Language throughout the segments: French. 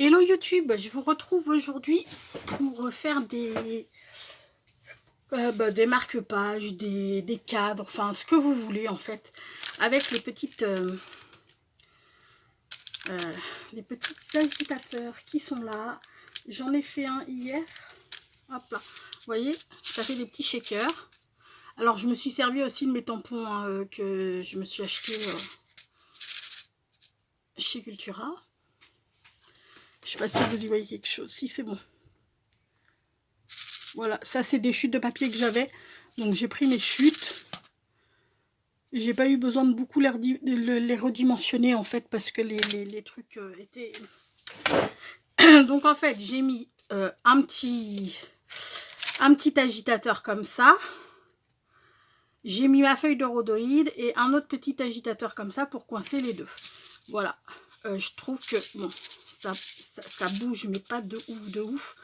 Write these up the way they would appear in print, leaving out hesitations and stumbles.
Hello YouTube, je vous retrouve aujourd'hui pour faire des marque-pages, des cadres, enfin ce que vous voulez en fait, avec les petits agitateurs qui sont là. J'en ai fait un hier, hop là, vous voyez, ça fait des petits shakers. Alors je me suis servi aussi de mes tampons hein, que je me suis acheté chez Cultura. Je sais pas si vous y voyez quelque chose, si c'est bon. Voilà, ça c'est des chutes de papier que j'avais. Donc j'ai pris mes chutes. J'ai pas eu besoin de beaucoup les redimensionner en fait parce que les trucs étaient... Donc en fait j'ai mis un petit agitateur comme ça. J'ai mis ma feuille de rhodoïde et un autre petit agitateur comme ça pour coincer les deux. Voilà. Je trouve que bon, ça bouge mais pas de ouf.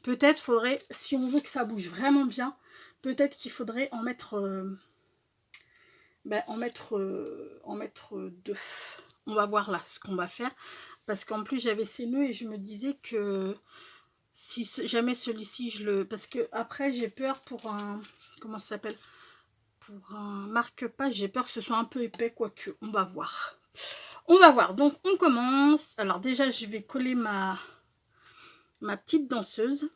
Peut-être faudrait, si on veut que ça bouge vraiment bien, peut-être qu'il faudrait en mettre deux. On va voir là ce qu'on va faire. Parce qu'en plus j'avais ces nœuds et je me disais que si jamais celui-ci je le... Parce que après j'ai peur pour un... Comment ça s'appelle? Pour un marque-page, j'ai peur que ce soit un peu épais, quoique. On va voir. On va voir. Donc on commence. Alors déjà je vais coller ma petite danseuse.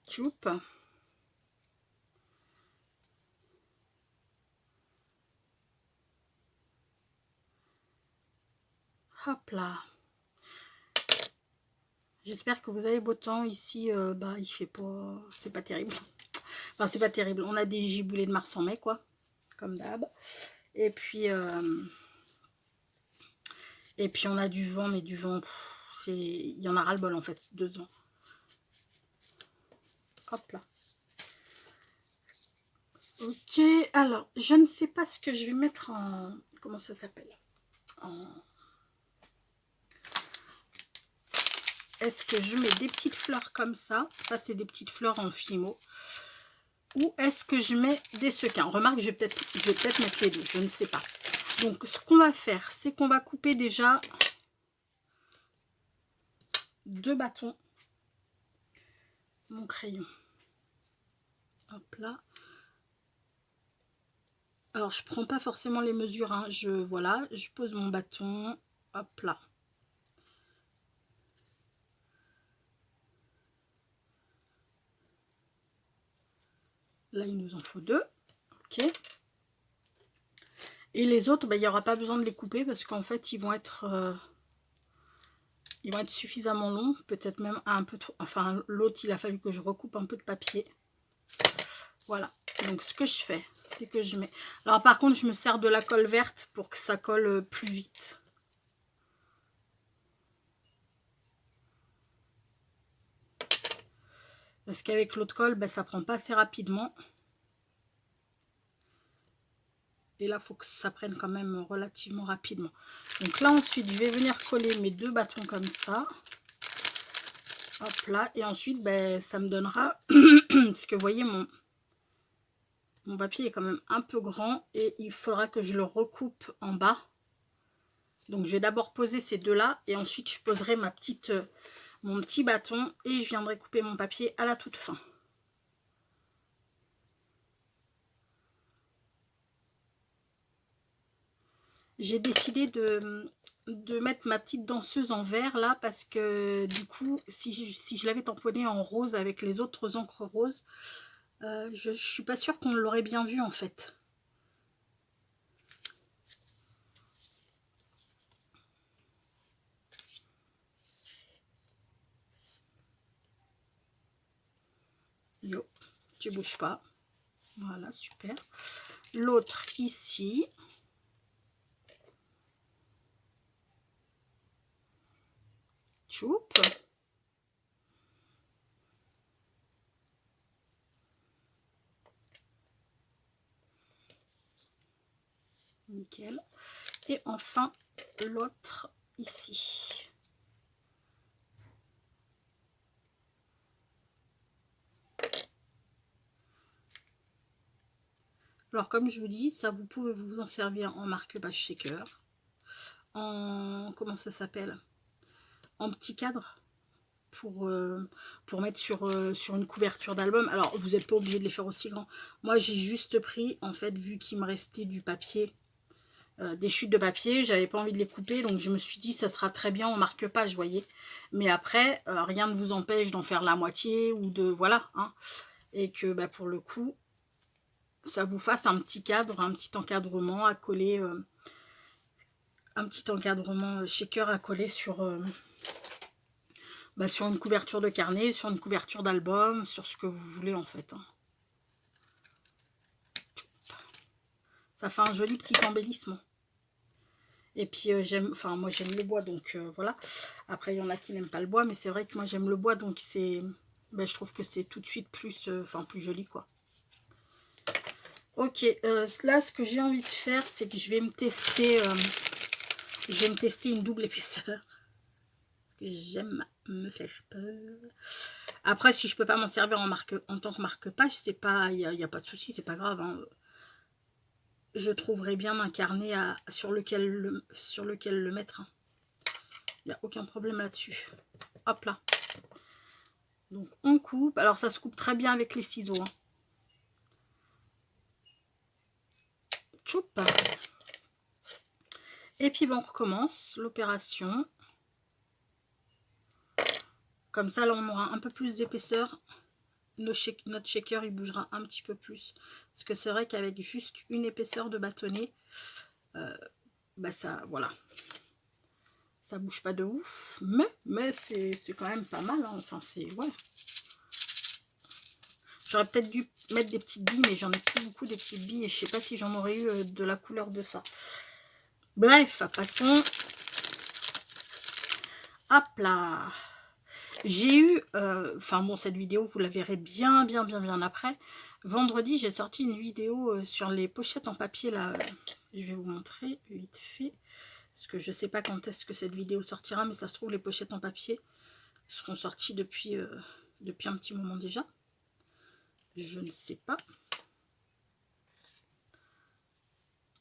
Choup. Hop là. J'espère que vous avez beau temps. Ici, il fait pas... C'est pas terrible. Enfin, c'est pas terrible. On a des giboulées de mars en mai, quoi. Comme d'hab. Et puis on a du vent, mais du vent... Il y en a ras-le-bol, en fait, 2 ans. Hop là. Ok, alors, je ne sais pas ce que je vais mettre en... Comment ça s'appelle? Est-ce que je mets des petites fleurs comme ça? Ça, c'est des petites fleurs en fimo. Ou est-ce que je mets des sequins? Remarque, je vais peut-être mettre les deux, je ne sais pas. Donc, ce qu'on va faire, c'est qu'on va couper déjà 2 bâtons. Mon crayon. Hop là. Alors, je prends pas forcément les mesures. Hein. Voilà, je pose mon bâton. Hop là. Là, il nous en faut 2. Ok. Et les autres, il n'y aura pas besoin de les couper parce qu'en fait, ils vont être suffisamment longs. Peut-être même un peu trop. Enfin, l'autre, il a fallu que je recoupe un peu de papier. Voilà. Donc, ce que je fais, c'est que je mets... Alors, par contre, je me sers de la colle verte pour que ça colle plus vite. Parce qu'avec l'autre colle, ça prend pas assez rapidement. Et là, il faut que ça prenne quand même relativement rapidement. Donc là, ensuite, je vais venir coller mes 2 bâtons comme ça. Hop là. Et ensuite, ça me donnera... parce que vous voyez, mon papier est quand même un peu grand. Et il faudra que je le recoupe en bas. Donc, je vais d'abord poser ces 2-là. Et ensuite, je poserai mon petit bâton. Et je viendrai couper mon papier à la toute fin. J'ai décidé de mettre ma petite danseuse en vert là parce que du coup si je l'avais tamponnée en rose avec les autres encres roses, je suis pas sûre qu'on l'aurait bien vu en fait. Yo, tu bouges pas. Voilà, super. L'autre ici. Choup. Nickel. Et enfin, l'autre ici. Alors, comme je vous dis, ça, vous pouvez vous en servir en marque-page shaker. en comment ça s'appelle, en petit cadre pour mettre sur une couverture d'album. Alors, vous n'êtes pas obligé de les faire aussi grands. Moi, j'ai juste pris, en fait, vu qu'il me restait du papier, des chutes de papier, j'avais pas envie de les couper, donc je me suis dit, ça sera très bien en marque-page, vous voyez. Mais après, rien ne vous empêche d'en faire la moitié, ou de, voilà, hein, et que, bah, pour le coup, ça vous fasse un petit cadre, un petit encadrement à coller, un petit encadrement shaker à coller sur... bah, sur une couverture de carnet, sur une couverture d'album, sur ce que vous voulez en fait. Hein. Ça fait un joli petit embellissement. Et puis j'aime, enfin moi j'aime le bois, donc voilà. Après il y en a qui n'aiment pas le bois, mais c'est vrai que moi j'aime le bois, donc c'est, ben, je trouve que c'est tout de suite plus, enfin plus joli quoi. Ok, là ce que j'ai envie de faire, c'est que je vais me tester une double épaisseur. Parce que j'aime me faire peur. Après, si je peux pas m'en servir en tant que marque-page, c'est pas, il y a pas de souci, c'est pas grave. Hein. Je trouverai bien un carnet sur lequel le mettre. Hein. Il n'y a aucun problème là-dessus. Hop là. Donc on coupe. Alors ça se coupe très bien avec les ciseaux. Hein. Tchoup. Et puis bon, on recommence l'opération. Comme ça, là, on aura un peu plus d'épaisseur. Notre shaker, il bougera un petit peu plus. Parce que c'est vrai qu'avec juste une épaisseur de bâtonnet, bah ça, voilà. Ça bouge pas de ouf. Mais c'est quand même pas mal. Hein. Enfin, c'est, ouais. J'aurais peut-être dû mettre des petites billes, mais j'en ai plus beaucoup des petites billes. Et je sais pas si j'en aurais eu de la couleur de ça. Bref, passons. Hop là. J'ai eu, enfin bon, cette vidéo, vous la verrez bien après. Vendredi, j'ai sorti une vidéo sur les pochettes en papier, là. Je vais vous montrer vite fait. Parce que je sais pas quand est-ce que cette vidéo sortira, mais ça se trouve, les pochettes en papier seront sorties depuis un petit moment déjà. Je ne sais pas.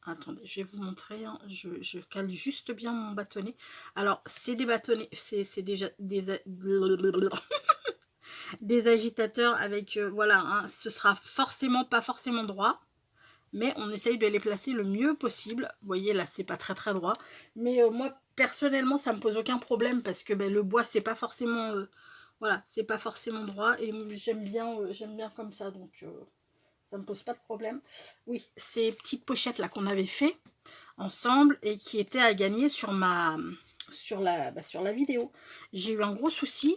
Attendez, je vais vous montrer. Hein. Je cale juste bien mon bâtonnet. Alors, c'est des bâtonnets, c'est déjà des agitateurs avec, voilà, hein, ce sera pas forcément droit. Mais on essaye de les placer le mieux possible. Vous voyez, là, c'est pas très droit. Mais moi, personnellement, ça me pose aucun problème parce que ben, le bois, c'est pas forcément... voilà, c'est pas forcément droit. Et j'aime bien comme ça. Donc, ça me pose pas de problème. Oui, ces petites pochettes là qu'on avait fait ensemble et qui étaient à gagner sur la vidéo. J'ai eu un gros souci.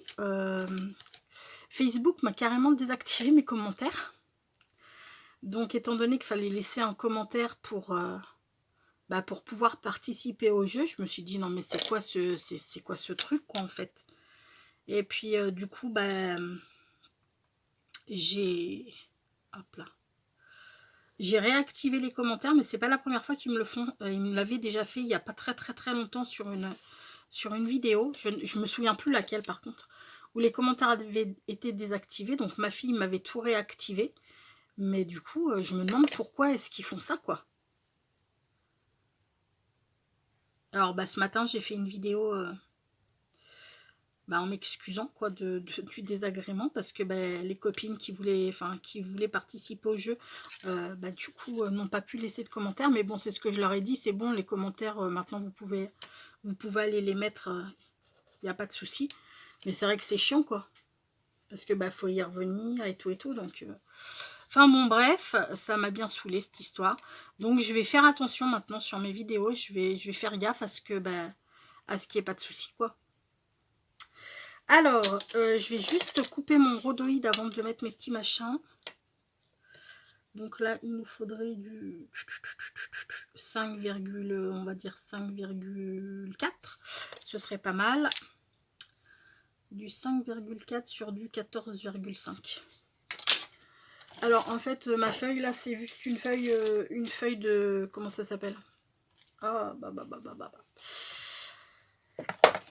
Facebook m'a carrément désactivé mes commentaires. Donc, étant donné qu'il fallait laisser un commentaire pour pouvoir participer au jeu, je me suis dit non mais c'est quoi ce truc quoi en fait. Et puis du coup j'ai réactivé les commentaires, mais c'est pas la première fois qu'ils me le font. Ils me l'avaient déjà fait il n'y a pas très longtemps sur une vidéo. Je me souviens plus laquelle par contre, où les commentaires avaient été désactivés. Donc ma fille m'avait tout réactivé. Mais du coup, je me demande pourquoi est-ce qu'ils font ça quoi. Alors ce matin j'ai fait une vidéo en m'excusant quoi du désagrément parce que les copines qui voulaient participer au jeu du coup n'ont pas pu laisser de commentaires, mais bon c'est ce que je leur ai dit, c'est bon les commentaires maintenant vous pouvez aller les mettre, il n'y a pas de souci, mais c'est vrai que c'est chiant quoi parce que faut y revenir et tout donc enfin bon bref, ça m'a bien saoulé cette histoire, donc je vais faire attention maintenant sur mes vidéos, je vais faire gaffe à ce que à ce qu'il n'y ait pas de souci quoi. Alors, je vais juste couper mon rhodoïde avant de mettre mes petits machins. Donc là, il nous faudrait du 5, on va dire 5,4. Ce serait pas mal. Du 5,4 sur du 14,5. Alors, en fait, ma feuille, là, c'est juste une feuille de... Comment ça s'appelle? Ah,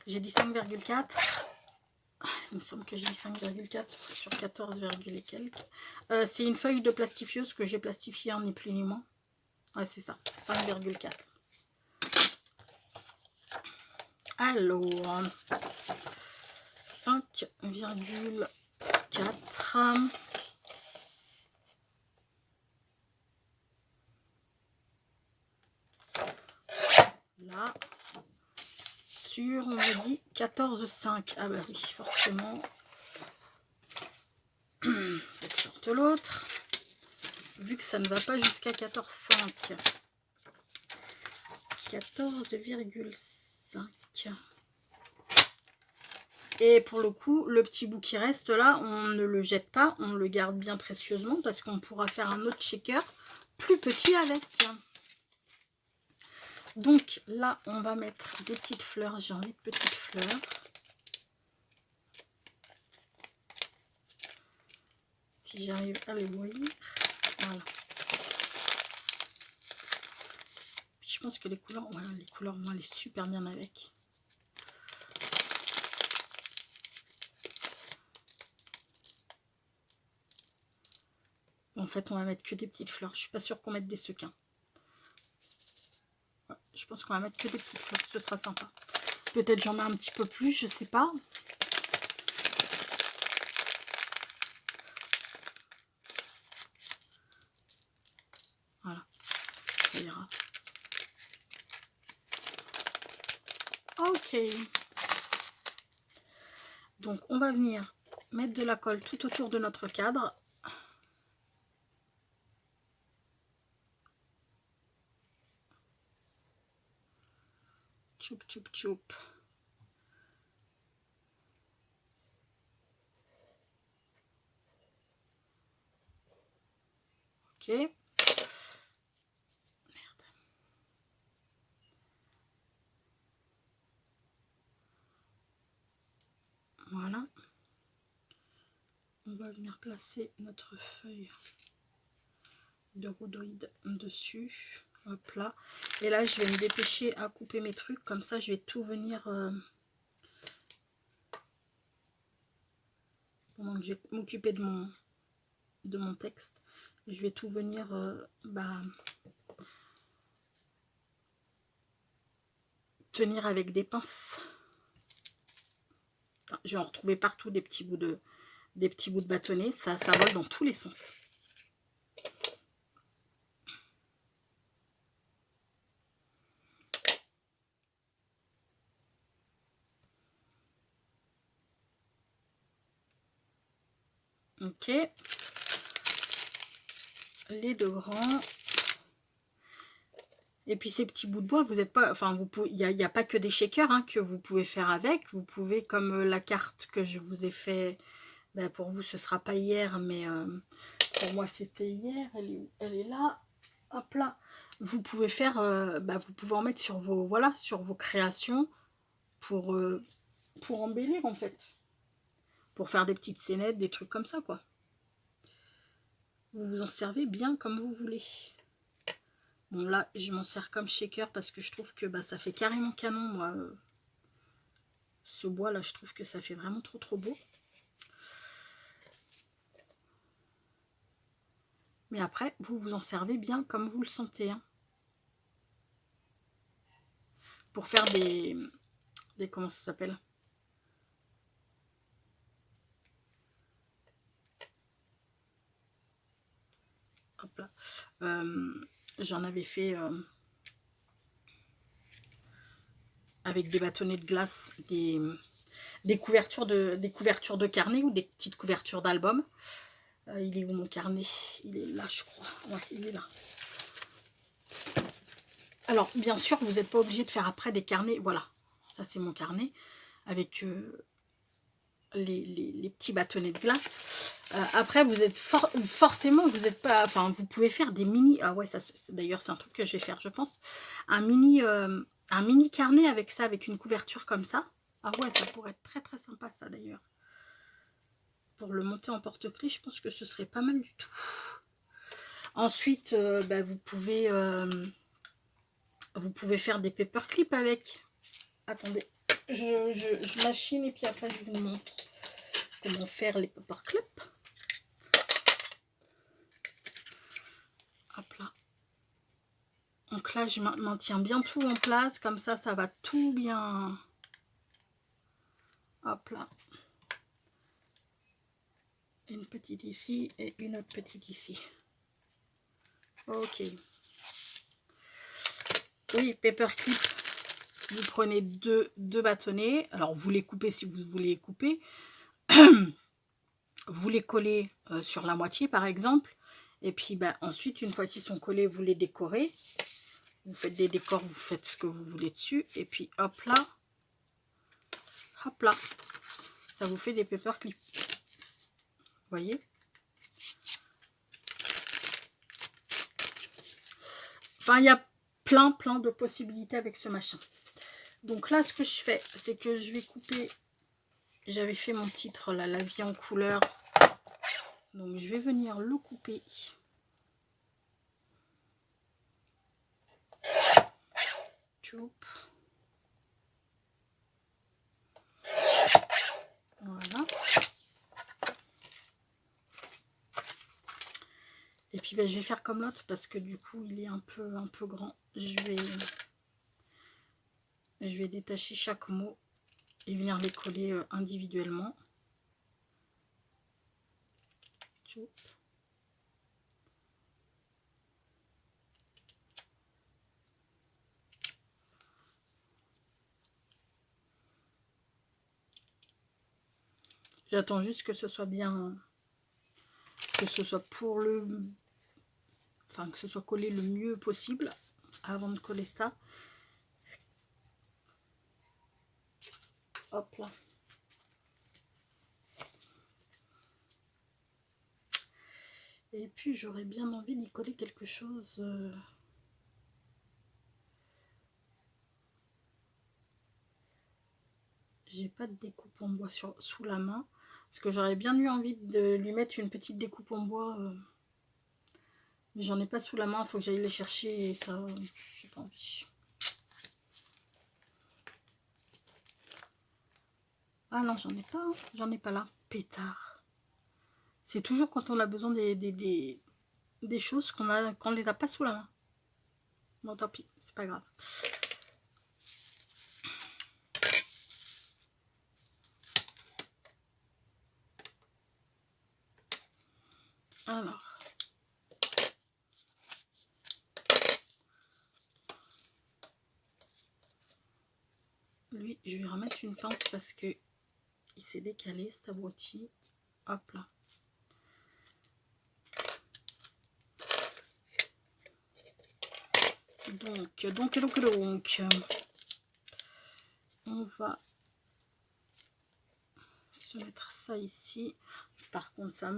j'ai dit 5,4. Il me semble que j'ai dit 5,4 sur 14, et quelques. C'est une feuille de plastifieuse que j'ai plastifiée en ni plus ni moins. Ouais, c'est ça, 5,4. Alors, 5,4. Là, sur, on m'a dit 14,5. Ah bah oui, forcément. Je sorte l'autre. Vu que ça ne va pas jusqu'à 14,5. 14,5. Et pour le coup, le petit bout qui reste là, on ne le jette pas, on le garde bien précieusement parce qu'on pourra faire un autre shaker plus petit avec. Donc là, on va mettre des petites fleurs. J'ai envie de petites fleurs. Si j'arrive à les voir. Voilà. Puis je pense que les couleurs, voilà, les couleurs vont aller super bien avec. En fait, on va mettre que des petites fleurs. Je suis pas sûre qu'on mette des sequins. Ouais, je pense qu'on va mettre que des petites fleurs. Ce sera sympa. Peut-être j'en mets un petit peu plus, je sais pas. Voilà, ça ira. Ok. Donc, on va venir mettre de la colle tout autour de notre cadre. Tchoup, tchoup, tchoup. Ok. Merde. Voilà. On va venir placer notre feuille de rhodoïde dessus. Hop là. Et là, je vais me dépêcher à couper mes trucs. Comme ça, je vais tout venir... pendant que je vais m'occuper de mon texte, je vais tout venir tenir avec des pinces. Je vais en retrouver partout des petits bouts de bâtonnet. Ça vole dans tous les sens. Ok. Les deux grands. Et puis ces petits bouts de bois, vous n'êtes pas, enfin vous pouvez, il n'y a pas que des shakers hein, que vous pouvez faire avec. Vous pouvez, comme la carte que je vous ai fait, ben pour vous ce sera pas hier, mais pour moi c'était hier. Elle est là, hop là. Vous pouvez faire, vous pouvez en mettre sur vos, voilà, sur vos créations pour embellir en fait, pour faire des petites scénettes, des trucs comme ça quoi. Vous vous en servez bien comme vous voulez. Bon là, je m'en sers comme shaker parce que je trouve que ça fait carrément canon, moi. Ce bois là, je trouve que ça fait vraiment trop beau. Mais après, vous vous en servez bien comme vous le sentez. Hein. Pour faire des comment ça s'appelle? Hop là. J'en avais fait... avec des bâtonnets de glace, des couvertures de carnet ou des petites couvertures d'album. Il est où mon carnet? Il est là, je crois. Ouais, il est là. Alors, bien sûr, vous n'êtes pas obligé de faire après des carnets. Voilà, ça c'est mon carnet avec les petits bâtonnets de glace. Après, vous êtes forcément, vous n'êtes pas... Enfin, vous pouvez faire des mini... Ah ouais, ça d'ailleurs, c'est un truc que je vais faire, je pense. Un mini carnet avec ça, avec une couverture comme ça. Ah ouais, ça pourrait être très sympa, ça d'ailleurs. Pour le monter en porte-clés, je pense que ce serait pas mal du tout. Ensuite, vous pouvez faire des paperclips avec. Attendez, je machine et puis après je vous montre comment faire les paperclips. Hop là. Donc là, je maintiens bien tout en place, comme ça va tout bien Hop là. Une petite ici et une autre petite ici. Ok. Oui, paperclip. Vous prenez deux bâtonnets. Alors, vous les coupez si vous voulez les couper. Vous les collez sur la moitié, par exemple. Et puis, bah, ensuite, une fois qu'ils sont collés, vous les décorez. Vous faites des décors, vous faites ce que vous voulez dessus. Et puis, hop là. Hop là. Ça vous fait des paperclips. Vous voyez? Enfin, il y a plein de possibilités avec ce machin. Donc là, ce que je fais, c'est que je vais couper. J'avais fait mon titre là, la vie en couleur. Donc je vais venir le couper. Choup. Voilà. Et puis ben, je vais faire comme l'autre parce que du coup il est un peu grand. Je vais détacher chaque mot et venir les coller individuellement. Choup. J'attends juste que ce soit bien, que ce soit pour le, enfin que ce soit collé le mieux possible avant de coller ça. Hop là. Et puis j'aurais bien envie d'y coller quelque chose. J'ai pas de découpe en bois sous la main. Parce que j'aurais bien eu envie de lui mettre une petite découpe en bois. Mais j'en ai pas sous la main. Il faut que j'aille les chercher. Et ça, j'ai pas envie. Ah non, j'en ai pas. Hein. J'en ai pas là. Pétard. C'est toujours quand on a besoin des choses qu'on les a pas sous la main. Bon, tant pis. C'est pas grave. Alors. Lui, je vais remettre une pince parce que il s'est décalé, cet abruti. Hop là. Donc, on va se mettre ça ici. Par contre, ça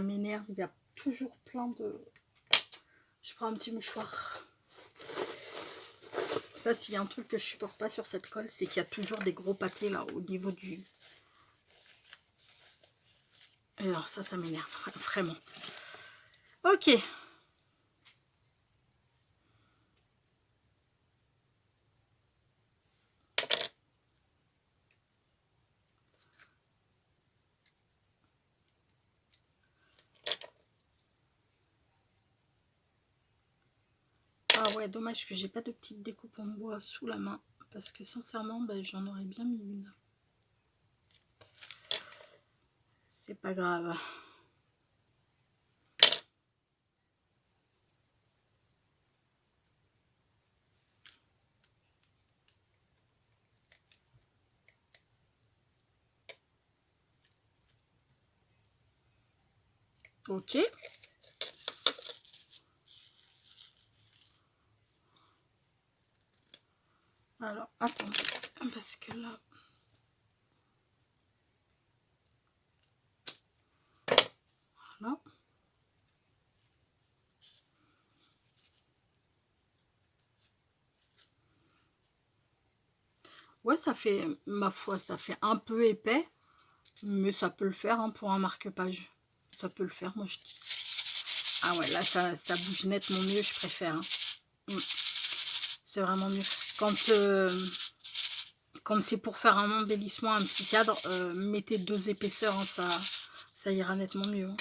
m'énerve. Il y a toujours plein de... Je prends un petit mouchoir. Ça, s'il y a un truc que je supporte pas sur cette colle, c'est qu'il y a toujours des gros pâtés là au niveau du... Et alors ça m'énerve vraiment. Ok. Ah ouais, dommage que j'ai pas de petite découpe en bois sous la main. Parce que sincèrement, ben, j'en aurais bien mis une. C'est pas grave. Ok. Alors, attendez. Parce que là... Voilà. Ouais, ça fait, ma foi, ça fait un peu épais. Mais ça peut le faire hein, pour un marque-page. Ça peut le faire, moi je dis. Ah ouais, là, ça bouge nettement mieux, je préfère. Hein. C'est vraiment mieux. Quand c'est pour faire un embellissement, un petit cadre, mettez 2 épaisseurs, hein, ça ira nettement mieux. Hein.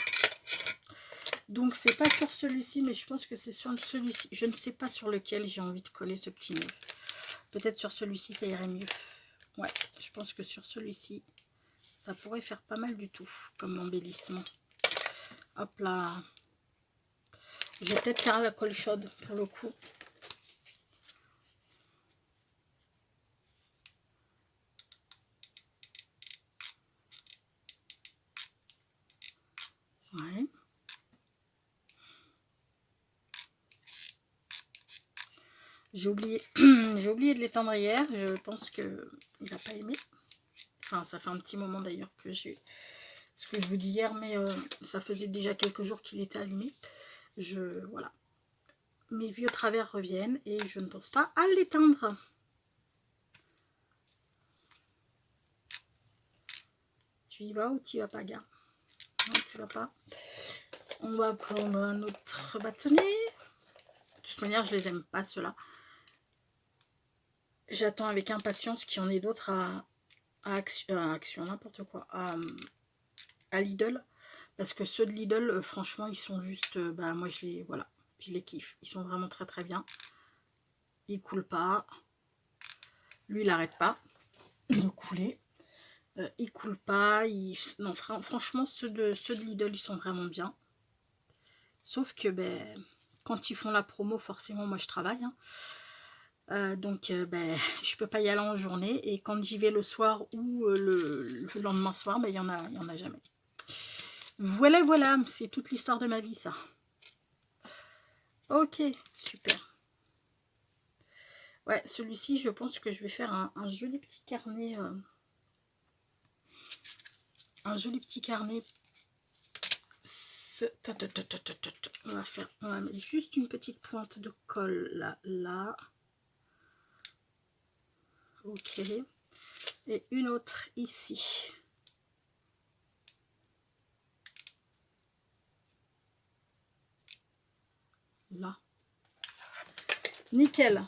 Donc, c'est pas sur celui-ci, mais je pense que c'est sur celui-ci. Je ne sais pas sur lequel j'ai envie de coller ce petit nœud. Peut-être sur celui-ci, ça irait mieux. Ouais, je pense que sur celui-ci, ça pourrait faire pas mal du tout comme embellissement. Hop là. Je vais peut-être faire la colle chaude pour le coup. Ouais. J'ai oublié, j'ai oublié de l'étendre hier. Je pense qu'il n'a pas aimé. Enfin, ça fait un petit moment d'ailleurs que j'ai... Ce que je vous dis hier, mais ça faisait déjà quelques jours qu'il était allumé. Voilà. Mes vieux travers reviennent et je ne pense pas à l'éteindre. Tu y vas ou tu y vas pas, gars? Non, tu vas pas. On va prendre un autre bâtonnet. De toute manière, je les aime pas, ceux-là. J'attends avec impatience qu'il y en ait d'autres à Action, n'importe quoi, à Lidl. Parce que ceux de Lidl, franchement, ils sont juste... bah, moi, voilà, je les kiffe. Ils sont vraiment très, très bien. Ils coulent pas. Lui, il n'arrête pas de couler. Il coule pas. Non, franchement, ceux de Lidl, ils sont vraiment bien. Sauf que, ben, quand ils font la promo, forcément, moi, je travaille. Hein. Donc, ben, je peux pas y aller en journée. Et quand j'y vais le soir ou le lendemain soir, ben, il y en a jamais. Voilà, voilà, c'est toute l'histoire de ma vie, ça. Ok, super. Ouais, celui-ci, je pense que je vais faire un joli petit carnet. Un joli petit carnet. On va mettre juste une petite pointe de colle là. Ok. Et une autre ici. Là. Nickel.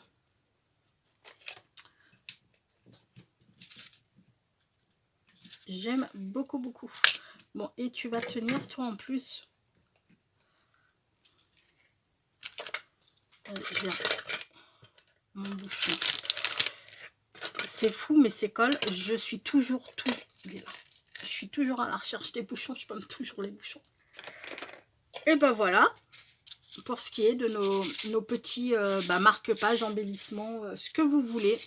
J'aime beaucoup, beaucoup. Bon, et tu vas tenir, toi, en plus. Viens. Mon bouchon. C'est fou, mais ces cols, je suis toujours il est là. Je suis toujours à la recherche des bouchons. Je pomme toujours les bouchons. Et ben voilà. Pour ce qui est de nos petits marque-pages, embellissements, ce que vous voulez.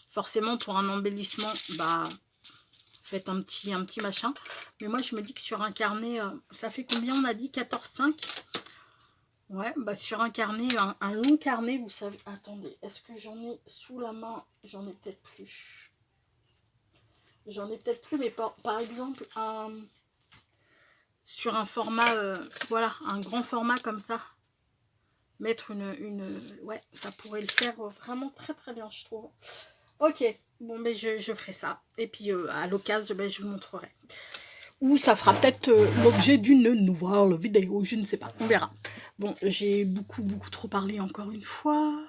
Forcément, pour un embellissement, bah, faites un petit machin. Mais moi, je me dis que sur un carnet, ça fait combien on a dit 14,5. Ouais, bah sur un carnet, un long carnet, vous savez... Attendez, est-ce que j'en ai sous la main? J'en ai peut-être plus. J'en ai peut-être plus, mais par exemple, sur un format, voilà, un grand format comme ça. Mettre ouais, ça pourrait le faire vraiment très très bien, je trouve. Ok, bon, ben je ferai ça. Et puis, à l'occasion, ben, je vous montrerai. Ou ça fera peut-être l'objet d'une nouvelle vidéo, je ne sais pas, on verra. Bon, j'ai beaucoup trop parlé encore une fois.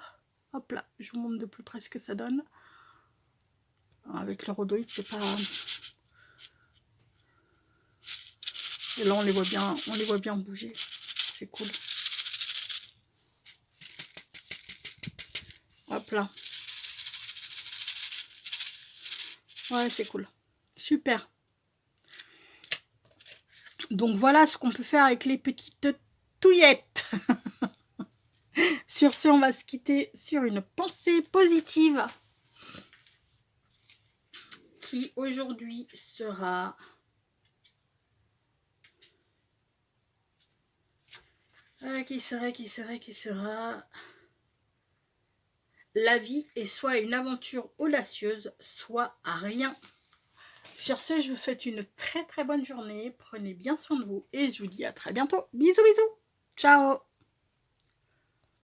Hop là, je vous montre de plus près ce que ça donne. Avec le rhodoïde, c'est pas... Et là, on les voit bien bouger. C'est cool. Hop là. Ouais, c'est cool. Super. Donc voilà ce qu'on peut faire avec les petites touillettes. Sur ce, on va se quitter sur une pensée positive qui aujourd'hui sera... qui sera... La vie est soit une aventure audacieuse, soit à rien. Sur ce, je vous souhaite une très très bonne journée. Prenez bien soin de vous et je vous dis à très bientôt. Bisous, bisous. Ciao.